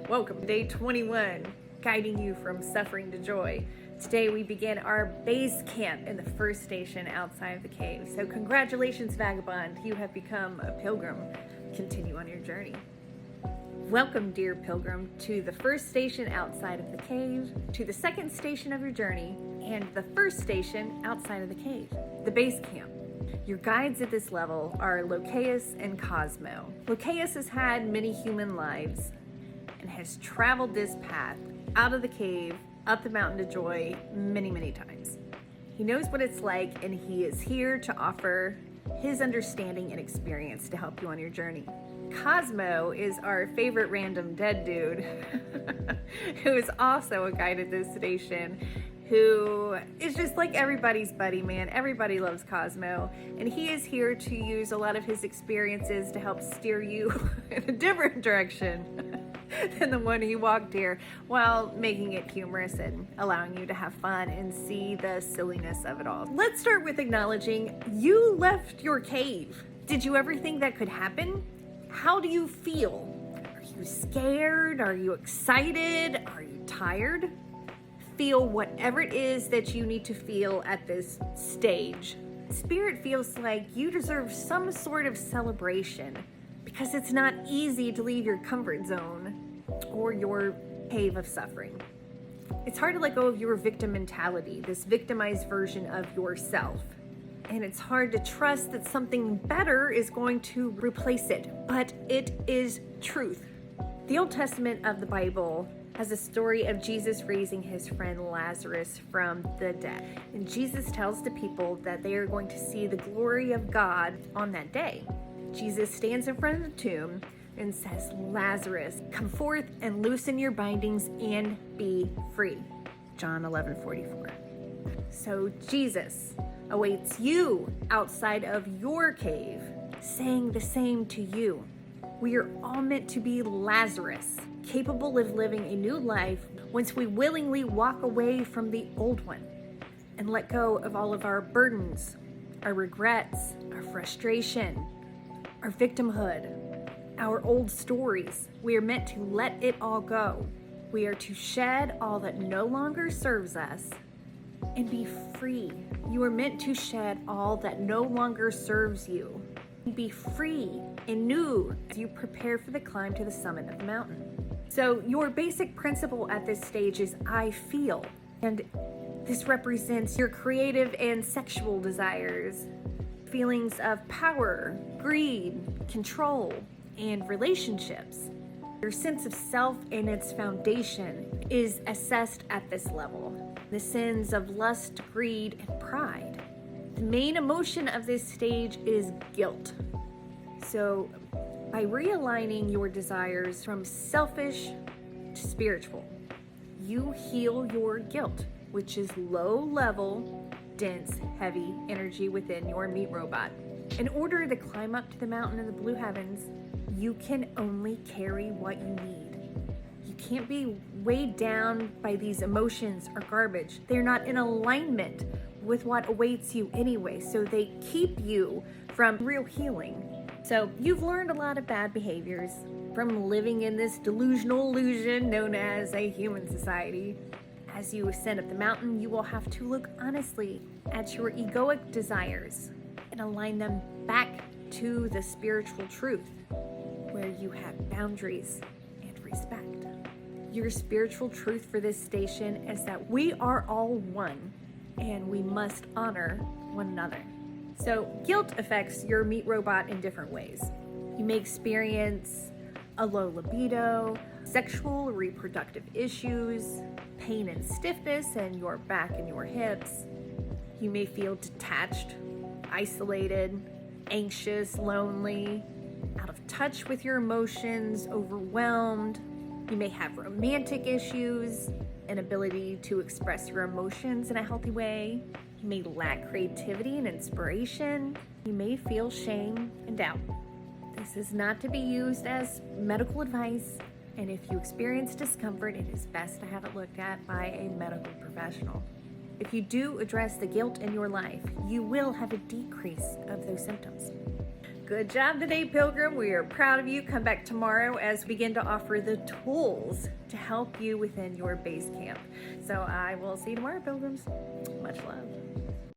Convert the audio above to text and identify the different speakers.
Speaker 1: Welcome to day 21, guiding you from suffering to joy. Today we begin our base camp in the first station outside of the cave. So congratulations, vagabond, you have become a pilgrim. Continue on your journey. Welcome, dear pilgrim, to the first station outside of the cave, to the second station of your journey, and the first station outside of the cave, the base camp. Your guides at this level are Locaus and Cosmo. Locaus has had many human lives and has traveled this path out of the cave, up the mountain to joy many times. He knows what it's like, and he is here to offer his understanding and experience to help you on your journey. Cosmo is our favorite random dead dude who is also a guide at this station, who is just like everybody's buddy, man. Everybody loves Cosmo, and he is here to use a lot of his experiences to help steer you in a different direction than the one he walked here, while making it humorous and allowing you to have fun and see the silliness of it all. Let's start with acknowledging you left your cave. Did you ever think that could happen? How do you feel? Are you scared? Are you excited? Are you tired? Feel whatever it is that you need to feel at this stage. Spirit feels like you deserve some sort of celebration, because it's not easy to leave your comfort zone or your cave of suffering. It's hard to let go of your victim mentality, this victimized version of yourself. And it's hard to trust that something better is going to replace it, but it is truth. The Old Testament of the Bible has a story of Jesus raising his friend Lazarus from the dead. And Jesus tells the people that they are going to see the glory of God on that day. Jesus stands in front of the tomb and says, "Lazarus, come forth and loosen your bindings and be free." John 11:44. So Jesus awaits you outside of your cave, saying the same to you. We are all meant to be Lazarus, capable of living a new life once we willingly walk away from the old one and let go of all of our burdens, our regrets, our frustration, our victimhood, our old stories. We are meant to let it all go. We are to shed all that no longer serves us and be free. You are meant to shed all that no longer serves you. Be free and new as you prepare for the climb to the summit of the mountain. So your basic principle at this stage is I feel. And this represents your creative and sexual desires, feelings of power, greed, control, and relationships. Your sense of self and its foundation is assessed at this level. The sins of lust, greed, and pride. The main emotion of this stage is guilt. So by realigning your desires from selfish to spiritual, you heal your guilt, which is low-level, dense, heavy energy within your meat robot. In order to climb up to the mountain of the blue heavens, you can only carry what you need. You can't be weighed down by these emotions or garbage. They're not in alignment with what awaits you anyway, so they keep you from real healing. So you've learned a lot of bad behaviors from living in this delusional illusion known as a human society. As you ascend up the mountain, you will have to look honestly at your egoic desires and align them back to the spiritual truth, where you have boundaries and respect. Your spiritual truth for this station is that we are all one, and we must honor one another. So guilt affects your meat robot in different ways. You may experience a low libido, sexual or reproductive issues, pain and stiffness in your back and your hips. You may feel detached, isolated, anxious, lonely, out of touch with your emotions, overwhelmed. You may have romantic issues, inability to express your emotions in a healthy way. You may lack creativity and inspiration. You may feel shame and doubt. This is not to be used as medical advice, and if you experience discomfort, it is best to have it looked at by a medical professional. If you do address the guilt in your life, you will have a decrease of those symptoms. Good job today, Pilgrim. We are proud of you. Come back tomorrow as we begin to offer the tools to help you within your base camp. So I will see you tomorrow, Pilgrims. Much love.